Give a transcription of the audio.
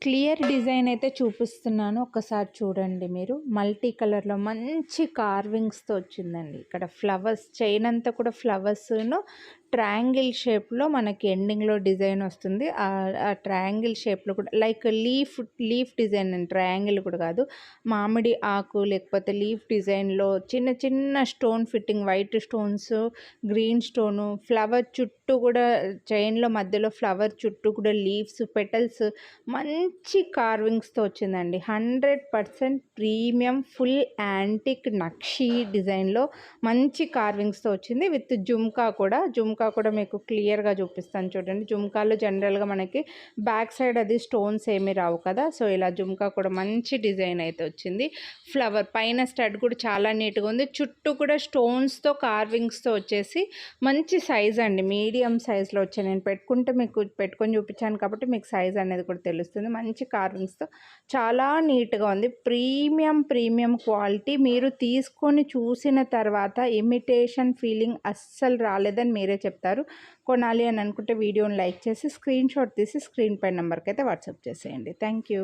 Clear design అయితే చూపిస్తున్నాను. ఒక్కసారి చూడండి మీరు. మల్టీ కలర్‌లో మంచి కార్వింగ్స్‌తో వచ్చిందండి. ఇక్కడ ఫ్లవర్స్ చైన్ అంతా కూడా ఫ్లవర్స్‌ను ట్రయాంగిల్ షేప్‌లో మనకి ఎండింగ్‌లో డిజైన్ వస్తుంది. ఆ ట్రయాంగిల్ షేప్‌లో కూడా లైక్ లీఫ్ డిజైన్ అండి. ట్రయాంగిల్ కూడా కాదు. మామిడి ఆకు లేకపోతే లీఫ్ డిజైన్‌లో చిన్న చిన్న stone fitting white stones, green stone, flower చుట్టూ కూడా చైన్‌లో మధ్యలో ఫ్లవర్ చుట్టూ కూడా లీవ్స్, పెటల్స్ మంచి కార్వింగ్స్‌తో వచ్చిందండి. 100% ప్రీమియం ఫుల్ యాంటిక్ నక్షి డిజైన్‌లో మంచి కార్వింగ్స్‌తో వచ్చింది. విత్ జుమ్కా కూడా మీకు క్లియర్‌గా చూపిస్తాను చూడండి. జుమ్కాలో జనరల్‌గా మనకి బ్యాక్ సైడ్ అది స్టోన్స్ ఏమీ రావు కదా! సో, ఇలా జుమ్కా కూడా మంచి డిజైన్ అయితే వచ్చింది. ఫ్లవర్ పైన స్టడ్ కూడా చాలా నీట్‌గా ఉంది. చుట్టూ కూడా స్టోన్స్‌తో కార్వింగ్స్‌తో వచ్చేసి మంచి సైజ్ అండి. మీడియం సైజ్‌లో వచ్చాయి. నేను మీకు పెట్టుకొని చూపించాను కాబట్టి మీకు సైజ్ అనేది కూడా తెలుస్తుంది. మంచి కార్వింగ్స్‌తో చాలా నీట్‌గా ఉంది. Premium quality. మీరు తీసుకొని చూసిన తర్వాత ఇమిటేషన్ ఫీలింగ్ అస్సలు రాలేదని మీరే చెప్తారు. కొనాలి అని అనుకుంటే వీడియోని లైక్ చేసి స్క్రీన్‌షాట్ తీసి స్క్రీన్ పై నంబర్‌కి అయితే వాట్సాప్ చేసేయండి. Thank you.